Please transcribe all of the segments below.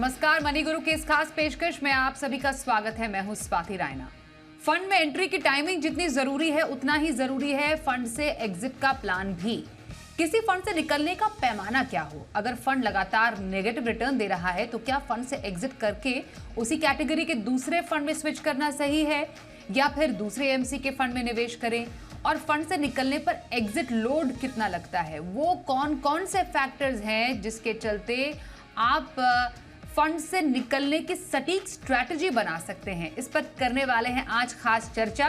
नमस्कार, मनी गुरु की इस खास पेशकश में आप सभी का स्वागत है। मैं हूं स्वाति रायना। फंड में एंट्री की टाइमिंग जितनी जरूरी है उतना ही जरूरी है फंड से एग्जिट का प्लान भी। किसी फंड से निकलने का पैमाना क्या हो? अगर फंड लगातार नेगेटिव रिटर्न दे रहा है तो क्या फंड से एग्जिट करके उसी कैटेगरी के दूसरे फंड में स्विच करना सही है, या फिर दूसरे एमसी के फंड में निवेश करें? और फंड से निकलने पर एग्जिट लोड कितना लगता है? वो कौन कौन से फैक्टर्स हैं जिसके चलते आप फंड से निकलने की सटीक स्ट्रैटेजी बना सकते हैं? इस पर करने वाले हैं आज खास चर्चा।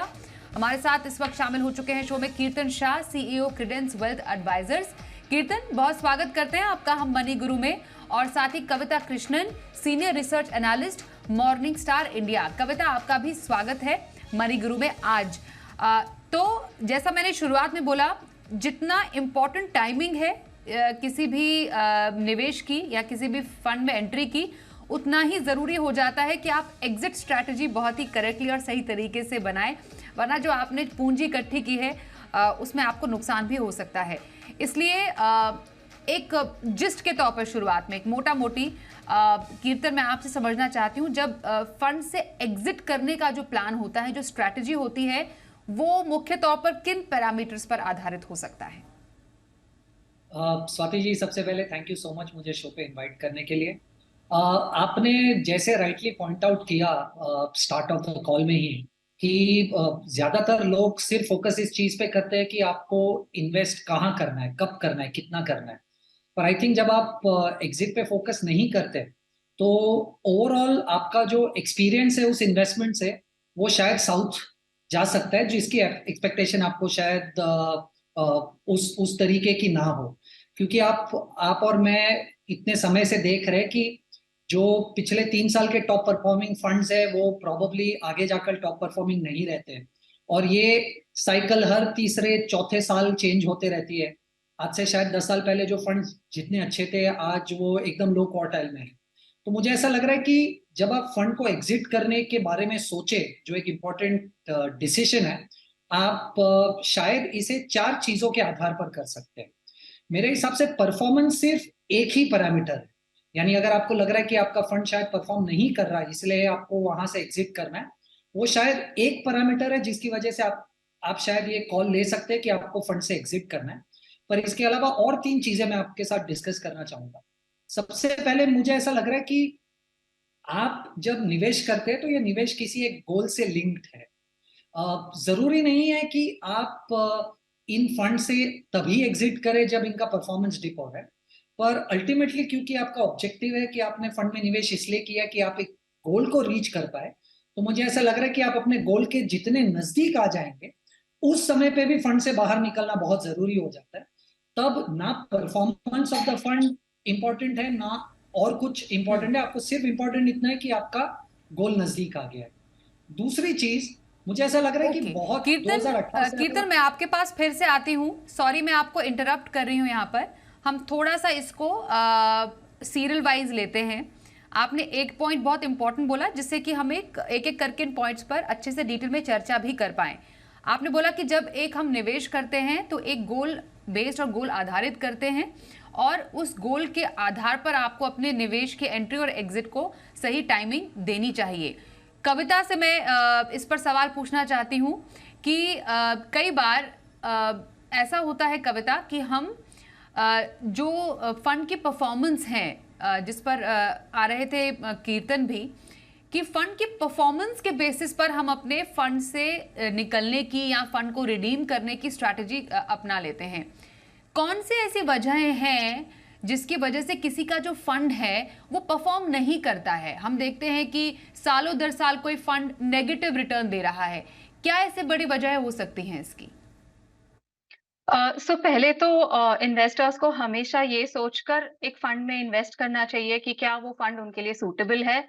हमारे साथ इस वक्त शामिल हो चुके हैं शो में Kirtan Shah, CEO Credence wealth advisors. Kirtan, बहुत स्वागत करते हैं आपका हम मनी गुरु में। और साथ ही Kavita Krishnan, senior research analyst, Morningstar India. Kavita, आपका भी स्वागत है मनी गुरु में आज। तो जैसा मैंने शुरुआत में बोला, जितना इम्पोर्टेंट टाइमिंग है किसी भी निवेश की या किसी भी फंड में एंट्री की, उतना ही ज़रूरी हो जाता है कि आप एग्जिट स्ट्रैटेजी बहुत ही करेक्टली और सही तरीके से बनाएं, वरना जो आपने पूंजी इकट्ठी की है उसमें आपको नुकसान भी हो सकता है। इसलिए एक जिस्ट के तौर पर शुरुआत में एक मोटा मोटी कीर्तन मैं आपसे समझना चाहती हूँ, जब फंड से एग्जिट करने का जो प्लान होता है, जो स्ट्रैटेजी होती है, वो मुख्य तौर पर किन पैरामीटर्स पर आधारित हो सकता है? स्वाति जी, सबसे पहले थैंक यू सो मच मुझे शो पे इनवाइट करने के लिए। आपने जैसे राइटली पॉइंट आउट किया स्टार्ट ऑफ द कॉल में ही कि ज्यादातर लोग सिर्फ फोकस इस चीज पे करते हैं कि आपको इन्वेस्ट कहाँ करना है, कब करना है, कितना करना है। पर आई थिंक जब आप एग्जिट पे फोकस नहीं करते तो ओवरऑल आपका जो एक्सपीरियंस है उस इन्वेस्टमेंट से वो शायद साउथ जा सकता है, जिसकी एक्सपेक्टेशन आपको शायद उस तरीके की ना हो। क्योंकि आप और मैं इतने समय से देख रहे हैं कि जो पिछले 3 साल के टॉप परफॉर्मिंग फंड्स है वो प्रोबेबली आगे जाकर टॉप परफॉर्मिंग नहीं रहते हैं। और ये साइकिल हर तीसरे चौथे साल चेंज होते रहती है। आज से शायद 10 साल पहले जो फंड्स जितने अच्छे थे आज वो एकदम लो क्वार्टाइल में है। तो मुझे ऐसा लग रहा है कि जब आप फंड को एग्जिट करने के बारे में सोचे, जो एक इम्पोर्टेंट डिसीजन है, आप शायद इसे 4 चीजों के आधार पर कर सकते हैं। मेरे हिसाब से परफॉर्मेंस सिर्फ एक ही पैरामीटर है। यानी अगर आपको लग रहा है कि आपका फंड शायद परफॉर्म नहीं कर रहा है इसलिए आपको वहां से एग्जिट करना है, वो शायद एक पैरामीटर है जिसकी वजह से आप शायद ये कॉल ले सकते हैं कि आपको फंड से एग्जिट करना है। पर इसके अलावा और 3 चीजें मैं आपके साथ डिस्कस करना चाहूंगा। सबसे पहले मुझे ऐसा लग रहा है कि आप जब निवेश करते हैं तो ये निवेश किसी एक गोल से लिंक्ड है। जरूरी नहीं है कि आप इन फंड से तभी एग्जिट करें जब इनका परफॉर्मेंस डिप हो रहा है। पर अल्टीमेटली क्योंकि आपका ऑब्जेक्टिव है कि आपने फंड में निवेश इसलिए किया कि आप एक गोल को रीच कर पाए, तो मुझे ऐसा लग रहा है कि आप अपने गोल के जितने नजदीक आ जाएंगे उस समय पे भी फंड से बाहर निकलना बहुत जरूरी हो जाता है। तब ना performance of the fund important है ना और कुछ इंपॉर्टेंट है, आपको सिर्फ इंपॉर्टेंट इतना है कि आपका गोल नजदीक आ गया है। दूसरी चीज, मुझे ऐसा लग रहा है कि ओके बहुत कीर्तन, 2018 से अगर कीर्तन मैं आपके पास फिर से आती हूँ। सॉरी, मैं आपको इंटरप्ट कर रही हूँ यहाँ पर। हम थोड़ा सा इसको सीरियल वाइज लेते हैं। आपने एक पॉइंट बहुत इंपॉर्टेंट बोला जिससे कि हम एक एक करके इन पॉइंट्स पर अच्छे से डिटेल में चर्चा भी कर पाएं। आपने बोला कि जब एक हम निवेश करते हैं तो एक गोल बेस्ड और गोल आधारित करते हैं, और उस गोल के आधार पर आपको अपने निवेश के एंट्री और एग्जिट को सही टाइमिंग देनी चाहिए। कविता से मैं इस पर सवाल पूछना चाहती हूँ कि कई बार ऐसा होता है कविता कि हम जो फंड की परफॉर्मेंस हैं, जिस पर आ रहे थे कीर्तन भी, कि फंड की परफॉर्मेंस के बेसिस पर हम अपने फंड से निकलने की या फंड को रिडीम करने की स्ट्रैटेजी अपना लेते हैं। कौन सी ऐसी वजहें हैं जिसकी वजह से किसी का जो फंड है वो परफॉर्म नहीं करता है? हम देखते हैं कि सालों दर साल कोई फंड नेगेटिव रिटर्न दे रहा है। क्या ऐसे बड़ी वजहें हो सकती हैं इसकी? पहले तो इन्वेस्टर्स को हमेशा ये सोचकर एक फंड में इन्वेस्ट करना चाहिए कि क्या वो फंड उनके लिए सूटेबल है,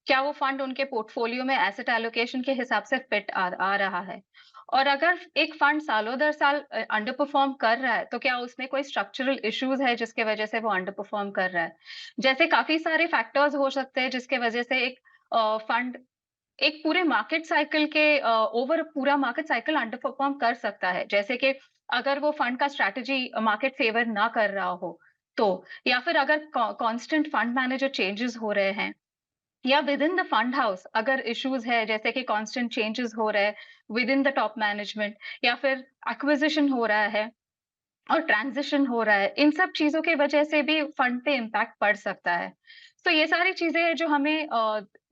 क्या वो फंड उनके पोर्टफोलियो में एसेट एलोकेशन के हिसाब से फिट आ रहा है। और अगर एक फंड सालों दर साल अंडर परफॉर्म कर रहा है, तो क्या उसमें कोई स्ट्रक्चरल इश्यूज है जिसके वजह से वो अंडर परफॉर्म कर रहा है। जैसे काफी सारे फैक्टर्स हो सकते हैं जिसके वजह से एक फंड एक पूरे मार्केट साइकिल के ओवर पूरा मार्केट साइकिल अंडर परफॉर्म कर सकता है। जैसे कि अगर वो फंड का स्ट्रैटेजी मार्केट फेवर ना कर रहा हो, तो या फिर अगर कांस्टेंट फंड मैनेजर चेंजेस हो रहे हैं या with in the fund house अगर इश्यूज है जैसे कि कांस्टेंट चेंजेस हो रहे हैं with in the top management या फिर एक्विजिशन हो रहा है और ट्रांजिशन हो रहा है, इन सब चीज़ों की वजह से भी फंड पे इम्पैक्ट पड़ सकता है। तो ये सारी चीज़ें हैं जो हमें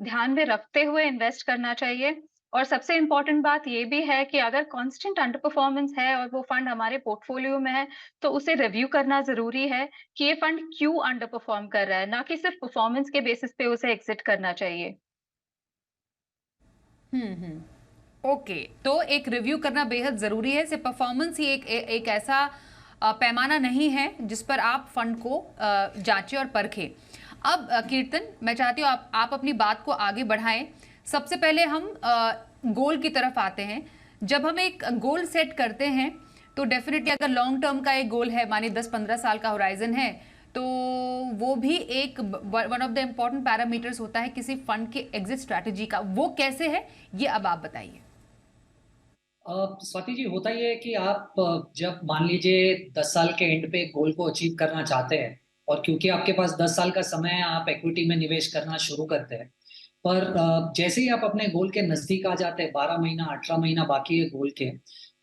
ध्यान में रखते हुए इन्वेस्ट करना चाहिए और सबसे इम्पोर्टेंट बात ये भी है कि अगर कांस्टेंट अंडर परफॉर्मेंस है और वो फंड हमारे पोर्टफोलियो में है, तो उसे रिव्यू करना ज़रूरी है कि ये फंड क्यों अंडर परफॉर्म कर रहा है, ना कि सिर्फ परफॉर्मेंस के बेसिस पे उसे एग्ज़िट करना चाहिए। ओके, तो एक रिव्यू करना बेहद ज़रूरी है। सिर्फ परफॉर्मेंस ही एक ऐसा पैमाना नहीं है जिस पर आप फंड को जांचें और परखें। अब कीर्तन, मैं चाहती हूँ आप अपनी बात को आगे बढ़ाएं। सबसे पहले हम गोल की तरफ आते हैं। जब हम एक गोल सेट करते हैं तो डेफिनेटली अगर लॉन्ग टर्म का एक गोल है, मानिए 10-15 साल का होराइजन है, तो वो भी एक one of the important parameters होता है किसी फंड के एग्जिट स्ट्रैटेजी का। वो कैसे है, ये अब आप बताइए। स्वाति जी, होता ये है कि आप जब मान लीजिए 10 साल के एंड पे गोल को अचीव करना चाहते हैं और क्योंकि आपके पास 10 साल का समय है, आप इक्विटी में निवेश करना शुरू करते हैं। पर जैसे ही आप अपने गोल के नजदीक आ जाते हैं, 12 महीना 18 महीना बाकी है गोल के,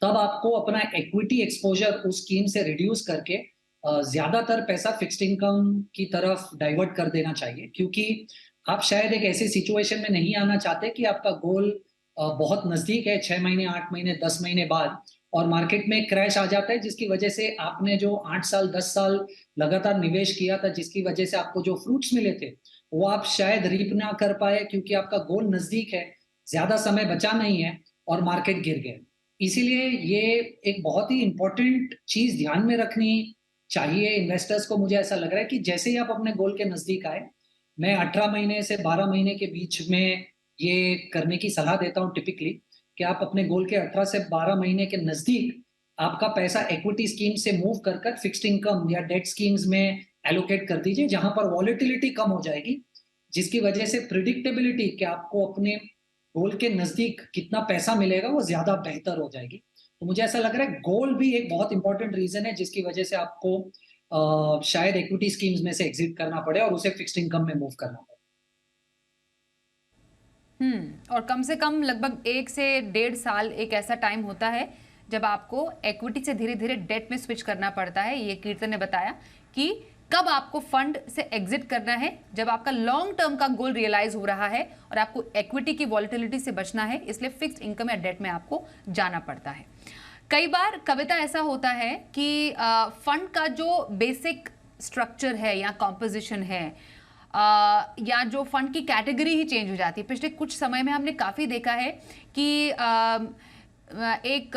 तब आपको अपना इक्विटी एक्सपोजर उस स्कीम से रिड्यूस करके ज्यादातर पैसा फिक्स्ड इनकम की तरफ डाइवर्ट कर देना चाहिए, क्योंकि आप शायद एक ऐसी सिचुएशन में नहीं आना चाहते कि आपका गोल बहुत नजदीक है, 6 महीने 8 महीने 10 महीने बाद, और मार्केट में क्रैश आ जाता है, जिसकी वजह से आपने जो 8 साल 10 साल लगातार निवेश किया था, जिसकी वजह से आपको जो फ्रूट्स मिले थे, वो आप शायद रीप ना कर पाए, क्योंकि आपका गोल नजदीक है, ज्यादा समय बचा नहीं है और मार्केट गिर गया। इसीलिए ये एक बहुत ही इंपॉर्टेंट चीज ध्यान में रखनी चाहिए इन्वेस्टर्स को। मुझे ऐसा लग रहा है कि जैसे ही आप अपने गोल के नजदीक आए, मैं 18 महीने से 12 महीने के बीच में ये करने की सलाह देता हूँ टिपिकली, कि आप अपने गोल के 18 से 12 महीने के नजदीक आपका पैसा इक्विटी स्कीम से मूव कर कर फिक्स्ड इनकम या डेट स्कीम्स में एलोकेट कर दीजिए, जहां पर वॉलेटिलिटी कम हो जाएगी, जिसकी वजह से प्रिडिक्टेबिलिटी कि आपको अपने गोल के नजदीक कितना पैसा मिलेगा वो ज्यादा बेहतर हो जाएगी। तो मुझे ऐसा लग रहा है गोल भी एक बहुत इंपॉर्टेंट रीजन है जिसकी वजह से आपको शायद इक्विटी स्कीम्स में से एग्जिट करना पड़े और उसे फिक्स्ड इनकम में मूव करना पड़े। और कम से कम लगभग 1 से 1.5 साल एक ऐसा टाइम होता है जब आपको इक्विटी से धीरे धीरे डेट में स्विच करना पड़ता है। ये कीर्तन ने बताया कि कब आपको फंड से एग्जिट करना है, जब आपका लॉन्ग टर्म का गोल रियलाइज हो रहा है और आपको इक्विटी की वॉलेटिलिटी से बचना है, इसलिए फिक्स्ड इनकम या डेट में आपको जाना पड़ता है। कई बार कविता ऐसा होता है कि फंड का जो बेसिक स्ट्रक्चर है या कॉम्पोजिशन है, या जो फंड की कैटेगरी ही चेंज हो जाती है। पिछले कुछ समय में हमने काफ़ी देखा है कि एक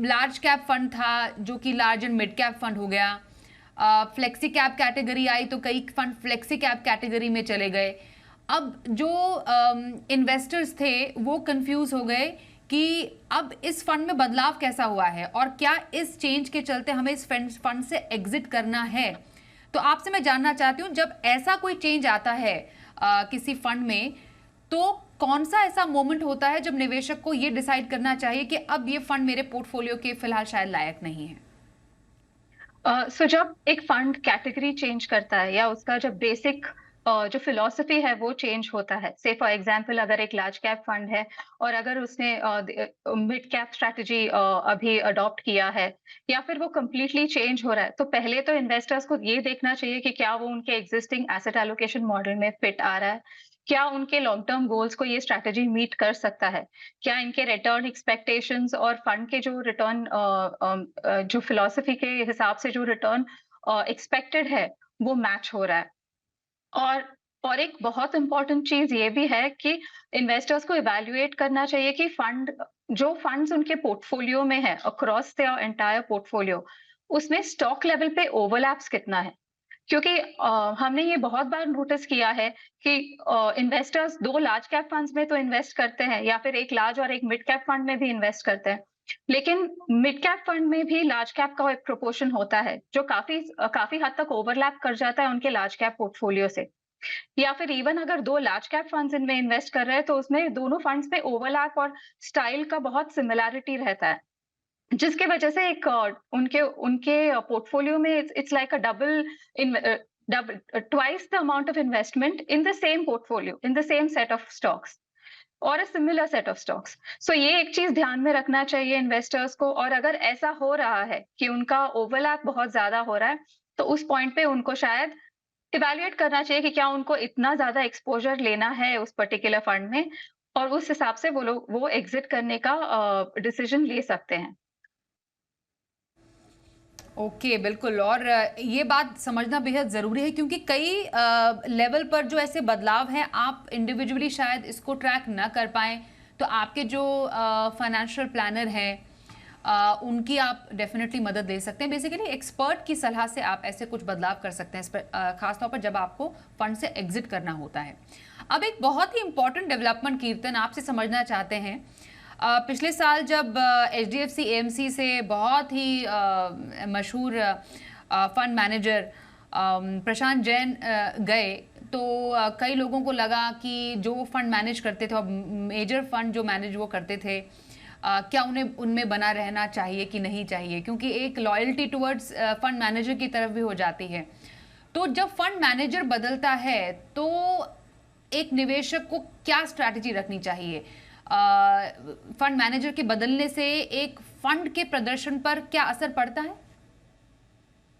लार्ज कैप फंड था जो कि large and mid cap fund हो गया। फ्लेक्सी कैप कैटेगरी आई तो कई फंड फ्लेक्सी कैप कैटेगरी में चले गए। अब जो इन्वेस्टर्स थे वो कंफ्यूज हो गए कि अब इस फंड में बदलाव कैसा हुआ है और क्या इस चेंज के चलते हमें इस फंड से एग्जिट करना है। तो आपसे मैं जानना चाहती हूँ, जब ऐसा कोई चेंज आता है किसी फंड में, तो कौन सा ऐसा मोमेंट होता है जब निवेशक को ये डिसाइड करना चाहिए कि अब ये फंड मेरे पोर्टफोलियो के फिलहाल शायद लायक नहीं है? जब एक फंड कैटेगरी चेंज करता है या उसका जब बेसिक जो फिलॉसफी है वो चेंज होता है, से फॉर एग्जांपल अगर एक लार्ज कैप फंड है और अगर उसने मिड कैप स्ट्रैटेजी अभी अडॉप्ट किया है या फिर वो कंप्लीटली चेंज हो रहा है, तो पहले तो इन्वेस्टर्स को ये देखना चाहिए कि क्या वो उनके एग्जिस्टिंग एसेट एलोकेशन मॉडल में फिट आ रहा है, क्या उनके लॉन्ग टर्म गोल्स को ये स्ट्रैटेजी मीट कर सकता है, क्या इनके रिटर्न एक्सपेक्टेशंस और फंड के जो रिटर्न जो फिलॉसफी के हिसाब से जो रिटर्न एक्सपेक्टेड है वो मैच हो रहा है। और और एक बहुत इंपॉर्टेंट चीज ये भी है कि इन्वेस्टर्स को इवैल्यूएट करना चाहिए कि जो फंड्स उनके पोर्टफोलियो में है अक्रॉस द एंटायर पोर्टफोलियो, उसमें स्टॉक लेवल पे ओवरलैप्स कितना है। क्योंकि हमने ये बहुत बार नोटिस किया है कि इन्वेस्टर्स 2 लार्ज कैप फंड्स में तो इन्वेस्ट करते हैं या फिर एक लार्ज और एक मिड कैप फंड में भी इन्वेस्ट करते हैं। लेकिन मिड कैप फंड में भी लार्ज कैप का एक प्रोपोर्शन होता है जो काफी हद तक ओवरलैप कर जाता है उनके लार्ज कैप पोर्टफोलियो से। या फिर इवन अगर 2 लार्ज कैप फंड्स इनमें इन्वेस्ट कर रहे हैं तो उसमें दोनों फंड्स में ओवरलैप और स्टाइल का बहुत सिमिलैरिटी रहता है। जिसके वजह से एक उनके उनके पोर्टफोलियो में it's like a double twice the amount of investment in the same portfolio, in the same set of stocks और a similar set of stocks. सो ये एक चीज ध्यान में रखना चाहिए इन्वेस्टर्स को। और अगर ऐसा हो रहा है कि उनका ओवरलैप बहुत ज्यादा हो रहा है, तो उस पॉइंट पे उनको शायद इवैल्यूएट करना चाहिए कि क्या उनको इतना ज्यादा एक्सपोजर लेना है उस पर्टिकुलर फंड में, और उस हिसाब से वो लोग वो एग्जिट करने का डिसीजन ले सकते हैं। ओके, बिल्कुल। और ये बात समझना बेहद ज़रूरी है, क्योंकि कई लेवल पर जो ऐसे बदलाव हैं, आप इंडिविजुअली शायद इसको ट्रैक ना कर पाएँ। तो आपके जो फाइनेंशियल प्लानर हैं, उनकी आप डेफिनेटली मदद ले सकते हैं। बेसिकली एक्सपर्ट की सलाह से आप ऐसे कुछ बदलाव कर सकते हैं, इस पर खासतौर पर जब आपको फंड से एग्जिट करना होता है। अब एक बहुत ही इंपॉर्टेंट डेवलपमेंट कीर्तन आपसे समझना चाहते हैं। पिछले साल जब HDFC AMC से बहुत ही मशहूर फंड मैनेजर प्रशांत जैन गए, तो कई लोगों को लगा कि जो फंड मैनेज करते थे और मेजर फंड जो मैनेज वो करते थे, क्या उन्हें उनमें बना रहना चाहिए कि नहीं चाहिए, क्योंकि एक लॉयल्टी टुवर्ड्स फंड मैनेजर की तरफ भी हो जाती है। तो जब फंड मैनेजर बदलता है तो एक निवेशक को क्या स्ट्रैटेजी रखनी चाहिए? फंड मैनेजर के बदलने से एक फंड के प्रदर्शन पर क्या असर पड़ता है?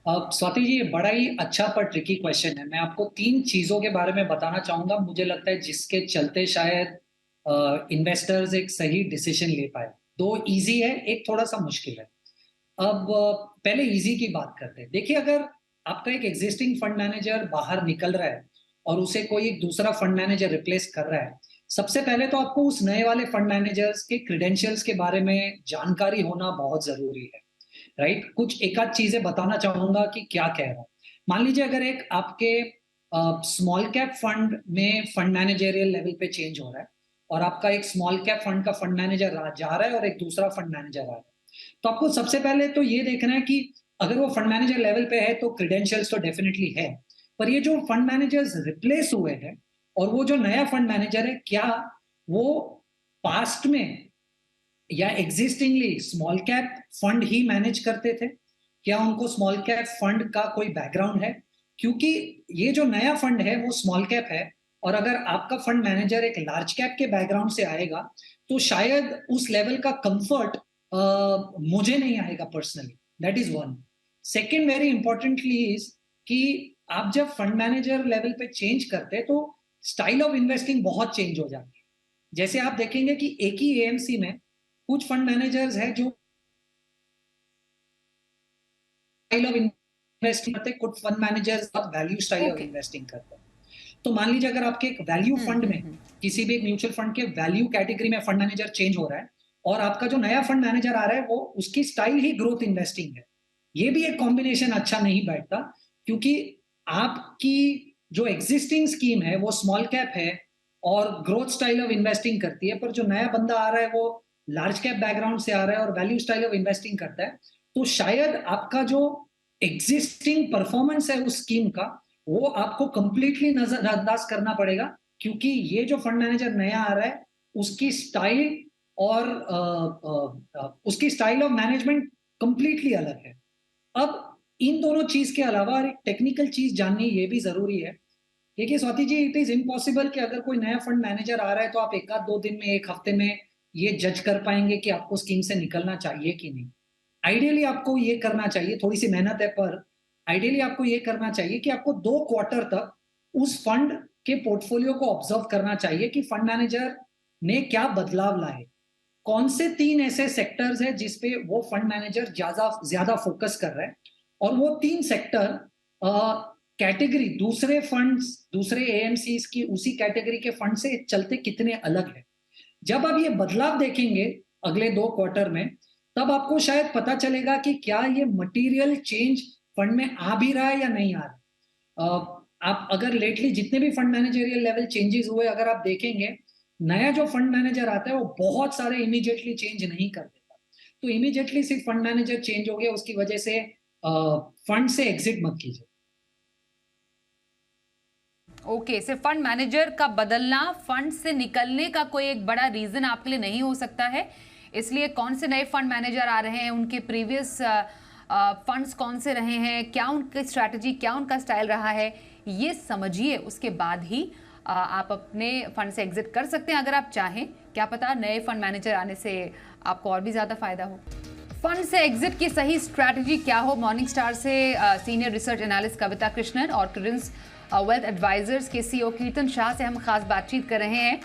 स्वाति जी, ये बड़ा ही अच्छा पर ट्रिकी क्वेश्चन है। मैं आपको 3 चीजों के बारे में बताना चाहूंगा, मुझे लगता है जिसके चलते शायद इन्वेस्टर्स एक सही डिसीजन ले पाए। 2 इजी है, एक थोड़ा सा मुश्किल है। अब पहले इजी की बात करते हैं। देखिए, अगर आपका एक एग्जिस्टिंग फंड मैनेजर बाहर निकल रहा है और उसे कोई एक दूसरा फंड मैनेजर रिप्लेस कर रहा है, सबसे पहले तो आपको उस नए वाले फंड मैनेजर्स के क्रेडेंशियल्स के बारे में जानकारी होना बहुत जरूरी है, राइट? कुछ एक आध चीजें बताना चाहूंगा कि क्या कह रहा हूं। मान लीजिए अगर एक आपके स्मॉल कैप फंड में फंड मैनेजरियल लेवल पे चेंज हो रहा है और आपका एक स्मॉल कैप फंड का फंड मैनेजर जा रहा है और एक दूसरा फंड मैनेजर आ रहा है, तो आपको सबसे पहले तो ये देखना है कि अगर वो फंड मैनेजर लेवल पे है तो क्रेडेंशियल्स तो डेफिनेटली है, पर ये जो फंड मैनेजर्स रिप्लेस हुए हैं और वो जो नया फंड मैनेजर है, क्या वो पास्ट में या एग्जिस्टिंगली स्मॉल कैप फंड ही मैनेज करते थे? क्या उनको स्मॉल कैप फंड का कोई बैकग्राउंड है? क्योंकि ये जो नया फंड है वो स्मॉल कैप है, और अगर आपका फंड मैनेजर एक लार्ज कैप के बैकग्राउंड से आएगा तो शायद उस लेवल का कंफर्ट मुझे नहीं आएगा personally. That is one. Second, very importantly is कि आप जब फंड मैनेजर लेवल पे चेंज करते हैं तो स्टाइल ऑफ इन्वेस्टिंग बहुत चेंज हो जाती है। जैसे आप देखेंगे कि एक ही AMC में कुछ फंड मैनेजर्स हैं जो स्टाइल ऑफ इन्वेस्टिंग करते हैं, कुछ fund managers value style of investing करते हैं। तो मान लीजिए अगर आपके एक वैल्यू फंड में किसी भी एक म्यूचुअल फंड के वैल्यू कैटेगरी में फंड मैनेजर चेंज हो रहा है और आपका जो नया फंड मैनेजर आ रहा है वो उसकी स्टाइल ही ग्रोथ इन्वेस्टिंग है, ये भी एक कॉम्बिनेशन अच्छा नहीं बैठता, क्योंकि आपकी जो एग्जिस्टिंग स्कीम है वो स्मॉल कैप है और ग्रोथ स्टाइल ऑफ इन्वेस्टिंग करती है, पर जो नया बंदा आ रहा है वो लार्ज कैप बैकग्राउंड से आ रहा है और वैल्यू स्टाइल ऑफ इन्वेस्टिंग करता है, तो शायद आपका जो एग्जिस्टिंग परफॉर्मेंस है उस स्कीम का वो आपको कंप्लीटली नजरअंदाज करना पड़ेगा, क्योंकि ये जो फंड मैनेजर नया आ रहा है उसकी स्टाइल और उसकी स्टाइल ऑफ मैनेजमेंट कंप्लीटली अलग है। अब इन दोनों चीज के अलावा एक टेक्निकल चीज जाननी ये भी जरूरी है। देखिए Swati ji, it is impossible कि अगर कोई नया फंड मैनेजर आ रहा है तो आप एक आध 2 दिन में, 1 हफ्ते में ये जज कर पाएंगे कि आपको स्कीम से निकलना चाहिए कि नहीं। आइडियली आपको ये करना चाहिए, थोड़ी सी मेहनत है, पर आइडियली आपको ये करना चाहिए कि आपको 2 क्वार्टर तक उस फंड के पोर्टफोलियो को ऑब्जर्व करना चाहिए कि फंड मैनेजर ने क्या बदलाव लाए, कौन से 3 ऐसे सेक्टर्स हैं जिसपे वो फंड मैनेजर ज्यादा फोकस कर रहा है, और वो 3 सेक्टर कैटेगरी दूसरे फंड्स, दूसरे AMCs की उसी कैटेगरी के फंड से चलते कितने अलग है। जब आप ये बदलाव देखेंगे अगले 2 क्वार्टर में, तब आपको शायद पता चलेगा कि क्या ये मटेरियल चेंज फंड में आ भी रहा है या नहीं आ रहा। आप अगर लेटली जितने भी फंड मैनेजरियल लेवल चेंजेस हुए अगर आप देखेंगे, नया जो फंड मैनेजर आता है वो बहुत सारे इमीडिएटली चेंज नहीं कर देता। तो इमीडिएटली सिर्फ फंड मैनेजर चेंज हो गया उसकी वजह से फंड से एग्जिट मत कीजिए। ओके, सिर्फ फंड मैनेजर का बदलना फंड से निकलने का कोई एक बड़ा रीजन आपके लिए नहीं हो सकता है। इसलिए कौन से नए फंड मैनेजर आ रहे हैं, उनके प्रीवियस फंड्स कौन से रहे हैं, क्या उनकी स्ट्रैटेजी, क्या उनका स्टाइल रहा है, ये समझिए। उसके बाद ही आप अपने फंड से एग्जिट कर सकते हैं अगर आप चाहें। क्या पता नए फंड मैनेजर आने से आपको और भी ज़्यादा फायदा हो। फंड से एग्जिट की सही स्ट्रैटेजी क्या हो, मॉर्निंग स्टार से senior research analyst Kavita Krishnan और क्रेडेंस वेल्थ एडवाइजर्स के सीईओ कीर्तन शाह से हम खास बातचीत कर रहे हैं।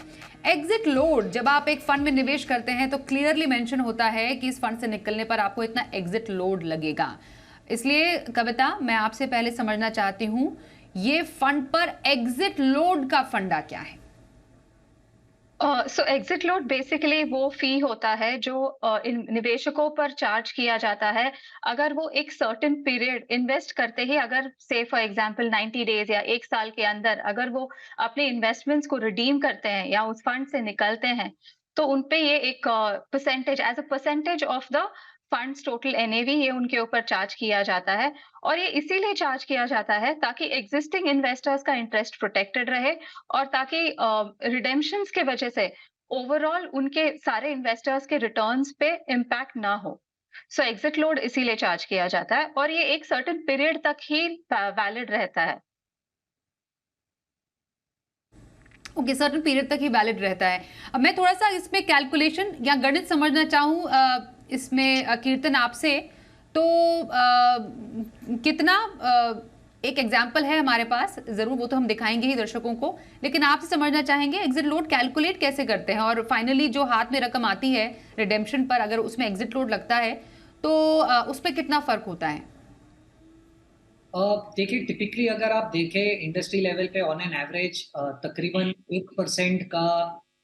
एग्जिट लोड, जब आप एक फंड में निवेश करते हैं तो क्लियरली मेंशन होता है कि इस फंड से निकलने पर आपको इतना एग्जिट लोड लगेगा। इसलिए कविता, मैं आपसे पहले समझना चाहती हूं, ये फंड पर एग्जिट लोड का फंडा क्या है? सो एग्जिट लोड बेसिकली वो फी होता है जो निवेशकों पर चार्ज किया जाता है अगर वो एक सर्टेन पीरियड इन्वेस्ट करते ही, अगर से फॉर एग्जांपल 90 डेज या 1 साल के अंदर अगर वो अपने इन्वेस्टमेंट्स को रिडीम करते हैं या उस फंड से निकलते हैं, तो उनपे ये एक percentage, as a percentage of the funds total NAV, ये उनके ऊपर चार्ज किया जाता है। और ये इसीलिए चार्ज किया जाता है ताकि एग्जिस्टिंग इन्वेस्टर्स का इंटरेस्ट प्रोटेक्टेड रहे और ताकि रिडेम्पशंस के वजह से ओवरऑल उनके सारे इन्वेस्टर्स के रिटर्न्स पे इम्पैक्ट ना हो। सो एग्जिट लोड इसीलिए चार्ज किया जाता है और ये एक सर्टेन पीरियड तक ही वैलिड रहता है। ओके, सर्टेन पीरियड तक ही वैलिड रहता है। अब मैं थोड़ा सा इसमें कैलकुलेशन या गणित समझना चाहूँ इसमें कीर्तन आपसे, तो कितना एक एग्जाम्पल है हमारे पास, जरूर वो तो हम दिखाएंगे ही दर्शकों को, लेकिन आपसे समझना चाहेंगे एग्जिट लोड कैलकुलेट कैसे करते हैं और फाइनली जो हाथ में रकम आती है रिडेम्पशन पर, अगर उसमें एग्जिट लोड लगता है तो उस पर कितना फर्क होता है? देखिए, टिपिकली अगर आप देखें इंडस्ट्री लेवल पे ऑन एन एवरेज तकरीबन 1% का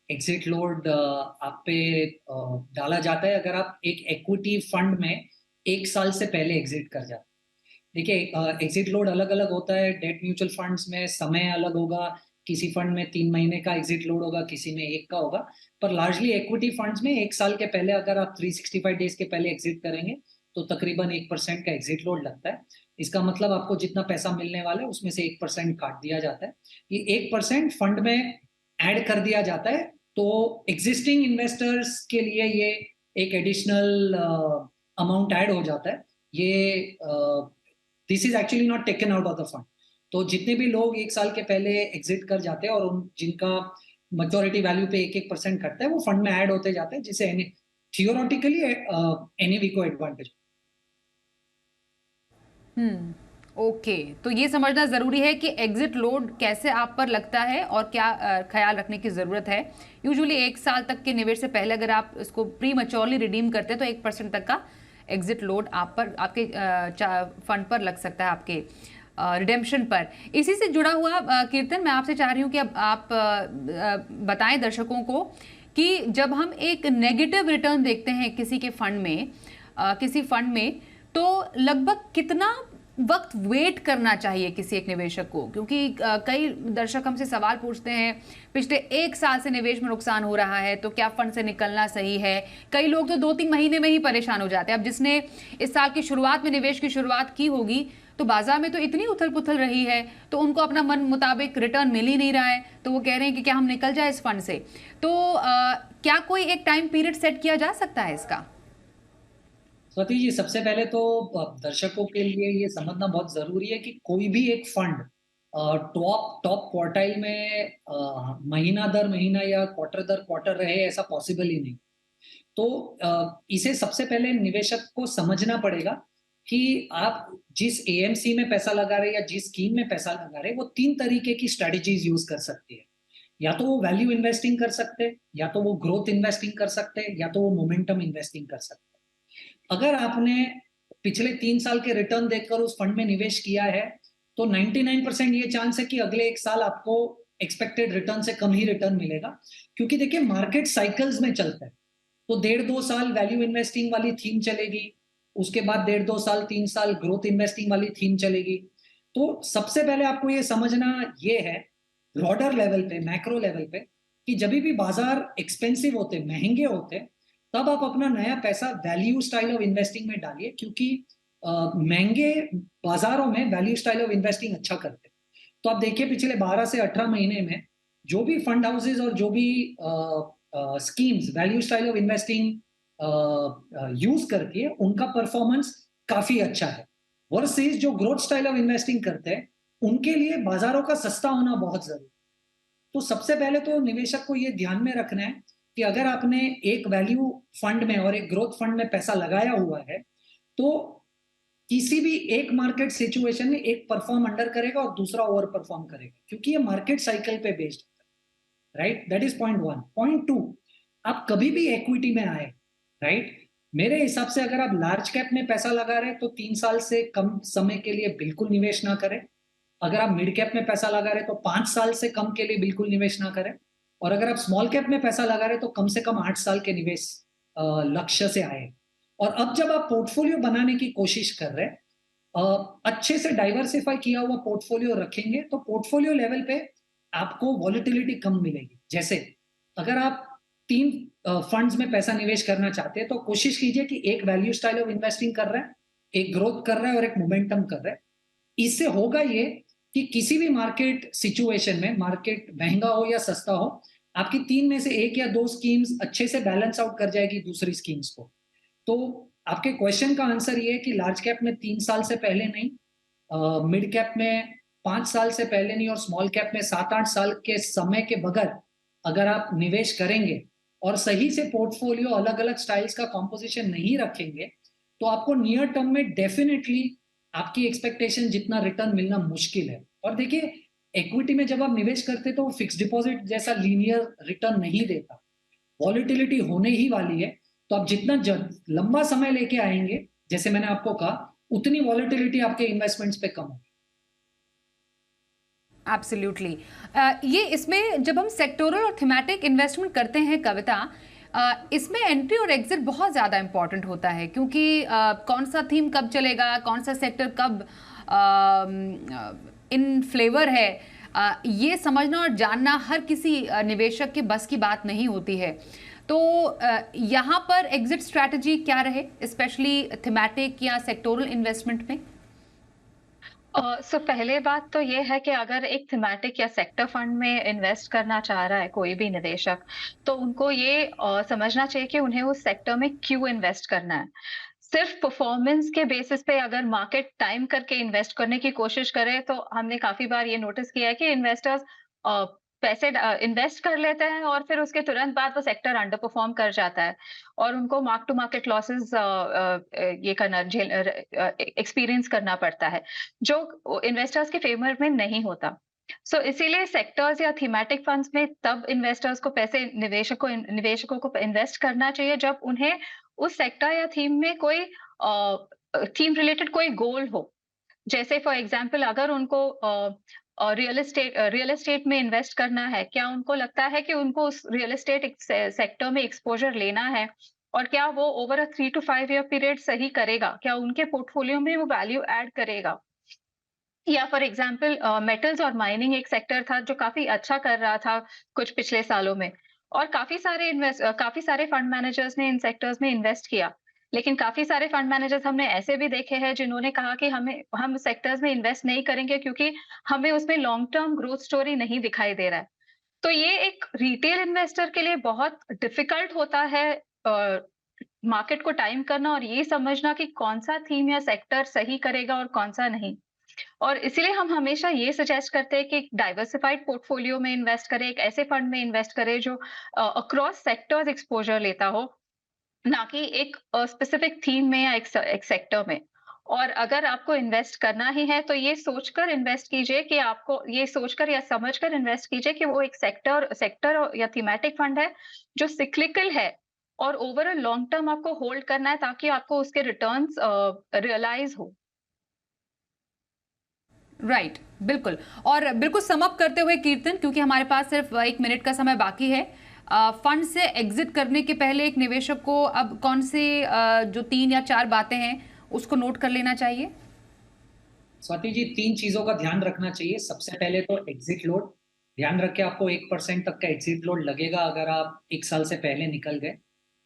एग्जिट लोड आप पे डाला जाता है अगर आप एक इक्विटी फंड में 1 साल से पहले एग्जिट कर जाते हैं। देखिए, एग्जिट लोड अलग अलग होता है। डेट म्यूचुअल फंड्स में समय अलग होगा, किसी फंड में 3 महीने का एग्जिट लोड होगा, किसी में 1 का होगा। पर लार्जली इक्विटी फंड्स में 1 साल के पहले अगर आप 365 डेज के पहले एग्जिट करेंगे तो तकरीबन 1% का एग्जिट लोड लगता है। इसका मतलब आपको जितना पैसा मिलने वाला है उसमें से 1% काट दिया जाता है। ये 1% फंड में ऐड कर दिया जाता है, तो एग्जिस्टिंग इन्वेस्टर्स के लिए ये एक एडिशनल अमाउंट ऐड हो जाता है। ये this is actually not taken out of the fund. तो जितने भी लोग 1 साल के पहले एग्जिट कर जाते हैं और उन जिनका मैच्योरिटी वैल्यू पे 1-1% कटता है, वो फंड में ऐड होते जाते हैं, जिससे थियोरेटिकली एनएवी को एडवांटेज। ओके, तो ये समझना जरूरी है कि एग्जिट लोड कैसे आप पर लगता है और क्या ख्याल रखने की जरूरत है। यूजुअली 1 साल तक के निवेश से पहले अगर आप इसको प्री मैच्योरली रिडीम करते हैं तो 1% तक का एग्जिट लोड आप पर, आपके फंड पर लग सकता है, आपके रिडेम्पशन पर। इसी से जुड़ा हुआ कीर्तन, मैं आपसे चाह रही हूँ कि अब आप बताएं दर्शकों को कि जब हम एक नेगेटिव रिटर्न देखते हैं किसी के फंड में, किसी फंड में, तो लगभग कितना वक्त वेट करना चाहिए किसी एक निवेशक को? क्योंकि कई दर्शक हमसे सवाल पूछते हैं, पिछले 1 साल से निवेश में नुकसान हो रहा है तो क्या फंड से निकलना सही है? कई लोग तो 2-3 महीने में ही परेशान हो जाते हैं। अब जिसने इस साल की शुरुआत में निवेश की शुरुआत की होगी तो बाजार में तो इतनी उथल पुथल रही है, तो उनको अपना मन मुताबिक रिटर्न मिल ही नहीं रहा है, तो वो कह रहे हैं कि क्या हम निकल जाए इस फंड से। तो क्या कोई एक टाइम पीरियड सेट किया जा सकता है इसका? स्वाति जी, सबसे पहले तो दर्शकों के लिए ये समझना बहुत जरूरी है कि कोई भी एक फंड टॉप क्वार्टाइल में महीना दर महीना या क्वार्टर दर क्वार्टर रहे, ऐसा पॉसिबल ही नहीं। तो इसे सबसे पहले निवेशक को समझना पड़ेगा कि आप जिस एएमसी में पैसा लगा रहे हैं या जिस स्कीम में पैसा लगा रहे हैं, वो 3 तरीके की स्ट्रेटजीज यूज कर सकती है। या तो वो वैल्यू इन्वेस्टिंग कर सकते हैं, या तो वो ग्रोथ इन्वेस्टिंग कर सकते हैं, या तो वो मोमेंटम इन्वेस्टिंग कर सकते हैं। अगर आपने पिछले 3 साल के रिटर्न देखकर उस फंड में निवेश किया है तो 99% ये चांस है कि अगले 1 साल आपको एक्सपेक्टेड रिटर्न से कम ही रिटर्न मिलेगा। क्योंकि देखिए, मार्केट साइकिल्स में चलता है, तो 1.5-2 साल वैल्यू इन्वेस्टिंग वाली थीम चलेगी, उसके बाद 1.5-2 साल 3 साल ग्रोथ इन्वेस्टिंग वाली थीम चलेगी। तो सबसे पहले आपको ये समझना ये है ब्रॉडर लेवल पे, मैक्रो लेवल पे, कि जब भी बाजार एक्सपेंसिव होते, महंगे होते, तब आप अपना नया पैसा वैल्यू स्टाइल ऑफ इन्वेस्टिंग में डालिए, क्योंकि महंगे बाजारों में वैल्यू स्टाइल ऑफ इन्वेस्टिंग अच्छा करते हैं। तो आप देखिए, पिछले 12 से 18 महीने में जो भी फंड हाउसेज और जो भी schemes value style of investing use करती है उनका परफॉर्मेंस काफी अच्छा है। वर्सेस जो ग्रोथ स्टाइल ऑफ इन्वेस्टिंग करते हैं उनके लिए बाजारों का सस्ता होना बहुत जरूरी है। तो सबसे पहले तो निवेशक को ये ध्यान में रखना है कि अगर आपने एक वैल्यू फंड में और एक ग्रोथ फंड में पैसा लगाया हुआ है तो किसी भी एक मार्केट सिचुएशन में एक परफॉर्म अंडर करेगा और दूसरा ओवर परफॉर्म करेगा, क्योंकि ये मार्केट साइकिल पे बेस्ड है, right? That is point one. Point two, आप कभी भी इक्विटी में आए, राइट, मेरे हिसाब से अगर आप लार्ज कैप में पैसा लगा रहे हैं तो 3 साल से कम समय के लिए बिल्कुल निवेश ना करें। अगर आप मिड कैप में पैसा लगा रहे हैं तो 5 साल से कम के लिए बिल्कुल निवेश ना करें। और अगर आप स्मॉल कैप में पैसा लगा रहे हैं तो कम से कम 8 साल के निवेश लक्ष्य से आए। और अब जब आप पोर्टफोलियो बनाने की कोशिश कर रहे हैं, अच्छे से डाइवर्सिफाई किया हुआ पोर्टफोलियो रखेंगे तो पोर्टफोलियो लेवल पे आपको वॉलेटिलिटी कम मिलेगी। जैसे अगर आप 3 फंड्स में पैसा निवेश करना चाहते हैं तो कोशिश कीजिए कि एक वैल्यू स्टाइल ऑफ इन्वेस्टिंग कर रहा है, एक ग्रोथ कर रहा है और एक मोमेंटम कर रहा है। इससे होगा ये कि किसी भी मार्केट सिचुएशन में, मार्केट महंगा हो या सस्ता हो, आपकी 3 में से 1 या 2 स्कीम्स अच्छे से बैलेंस आउट कर जाएगी दूसरी स्कीम्स को। तो आपके क्वेश्चन का आंसर ये है कि लार्ज कैप में 3 साल से पहले नहीं, मिड कैप में 5 साल से पहले नहीं और स्मॉल कैप में 7-8 साल के समय के बगैर अगर आप निवेश करेंगे और सही से पोर्टफोलियो अलग अलग स्टाइल्स का कॉम्पोजिशन नहीं रखेंगे तो आपको नियर टर्म में डेफिनेटली आपकी एक्सपेक्टेशन जितना रिटर्न मिलना मुश्किल है। और देखिए, इक्विटी में जब आप निवेश करते तो फिक्स डिपॉजिट जैसा लीनियर रिटर्न नहीं देता, वॉलेटिलिटी होने ही वाली है। तो आप जितना लंबा समय लेके आएंगे, जैसे मैंने आपको कहा, उतनी वॉलेटिलिटी आपके इन्वेस्टमेंट्स पे कम होगी। एब्सोल्युटली। ये इसमें जब हम सेक्टोरल और थीमेटिक इन्वेस्टमेंट करते हैं कविता, इसमें एंट्री और एग्जिट बहुत ज़्यादा इंपॉर्टेंट होता है, क्योंकि कौन सा थीम कब चलेगा, कौन सा सेक्टर कब इन फ्लेवर है, ये समझना और जानना हर किसी निवेशक के बस की बात नहीं होती है। तो यहाँ पर एग्जिट स्ट्रैटेजी क्या रहे, स्पेशली थीमेटिक या सेक्टोरल इन्वेस्टमेंट में? पहले बात तो ये है कि अगर एक थीमेटिक या सेक्टर फंड में इन्वेस्ट करना चाह रहा है कोई भी निवेशक, तो उनको ये समझना चाहिए कि उन्हें उस सेक्टर में क्यों इन्वेस्ट करना है। सिर्फ परफॉर्मेंस के बेसिस पे अगर मार्केट टाइम करके इन्वेस्ट करने की कोशिश करे तो हमने काफी बार ये नोटिस किया है कि इन्वेस्टर्स पैसे इन्वेस्ट कर लेते हैं और फिर उसके तुरंत बाद वो सेक्टर अंडर परफॉर्म कर जाता है और उनको मार्क टू मार्केट लॉसेस ये करना एक्सपीरियंस करना पड़ता है, जो इन्वेस्टर्स के फेवर में नहीं होता। इसीलिए सेक्टर्स या थीमेटिक फंड्स में तब इन्वेस्टर्स को पैसे निवेशकों को इन्वेस्ट करना चाहिए जब उन्हें उस सेक्टर या थीम में कोई थीम रिलेटेड कोई गोल हो। जैसे फॉर एग्जांपल अगर उनको रियल एस्टेट में इन्वेस्ट करना है, क्या उनको लगता है कि उनको उस रियल एस्टेट सेक्टर में एक्सपोजर लेना है और क्या वो over a 3 to 5 year period सही करेगा, क्या उनके पोर्टफोलियो में वो वैल्यू ऐड करेगा। या फॉर एग्जांपल मेटल्स और माइनिंग एक सेक्टर था जो काफी अच्छा कर रहा था कुछ पिछले सालों में और काफी सारे फंड मैनेजर्स ने इन सेक्टर्स में इन्वेस्ट किया, लेकिन काफी सारे फंड मैनेजर्स हमने ऐसे भी देखे हैं जिन्होंने कहा कि हम सेक्टर्स में इन्वेस्ट नहीं करेंगे क्योंकि हमें उसमें लॉन्ग टर्म ग्रोथ स्टोरी नहीं दिखाई दे रहा है। तो ये एक रिटेल इन्वेस्टर के लिए बहुत डिफिकल्ट होता है मार्केट को टाइम करना और ये समझना कि कौन सा थीम या सेक्टर सही करेगा और कौन सा नहीं। और इसीलिए हम हमेशा ये सजेस्ट करते हैं कि डाइवर्सिफाइड पोर्टफोलियो में इन्वेस्ट करें, एक ऐसे फंड में इन्वेस्ट करें जो अक्रॉस सेक्टर्स एक्सपोजर लेता हो, ना कि एक स्पेसिफिक थीम में या एक सेक्टर में। और अगर आपको इन्वेस्ट करना ही है तो ये सोचकर इन्वेस्ट कीजिए कि आपको ये सोचकर या समझकर इन्वेस्ट कीजिए कि वो एक सेक्टर या थीमेटिक फंड है जो सिक्लिकल है और ओवर अ लॉन्ग टर्म आपको होल्ड करना है ताकि आपको उसके रिटर्न्स रियलाइज हो। राइट, बिल्कुल। और बिल्कुल समअप करते हुए कीर्तन, क्योंकि हमारे पास सिर्फ 1 मिनट का समय बाकी है, फंड से एग्जिट करने के पहले एक निवेशक को अब कौन से जो 3 या 4 बातें हैं उसको नोट कर लेना चाहिए? स्वाति जी, 3 चीजों का ध्यान रखना चाहिए। सबसे पहले तो एग्जिट लोड, ध्यान रखें आपको 1% तक का एग्जिट लोड लगेगा अगर आप 1 साल से पहले निकल गए।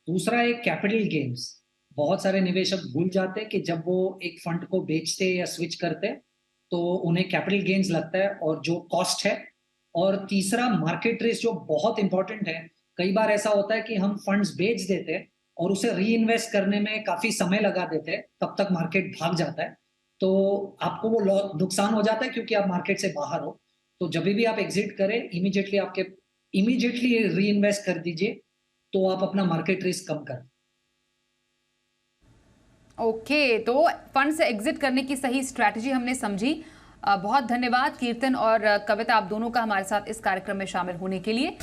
दूसरा है कैपिटल गेन्स। बहुत सारे निवेशक भूल जाते हैं कि जब वो एक फंड को बेचते या स्विच करते तो उन्हें कैपिटल गेन्स लगता है और जो कॉस्ट है। और तीसरा मार्केट रिस्क, जो बहुत इंपॉर्टेंट है। कई बार ऐसा होता है कि हम फंड्स बेच देते हैं और उसे री इन्वेस्ट करने में काफी समय लगा देते हैं, तब तक मार्केट भाग जाता है, तो आपको वो नुकसान हो जाता है क्योंकि आप मार्केट से बाहर हो। तो जब भी आप एग्जिट करें, इमीडिएटली री इन्वेस्ट कर दीजिए, तो आप अपना मार्केट रिस्क कम कर। ओके, तो फंड से एग्जिट करने की सही स्ट्रैटेजी हमने समझी। बहुत धन्यवाद कीर्तन और कविता, आप दोनों का हमारे साथ इस कार्यक्रम में शामिल होने के लिए।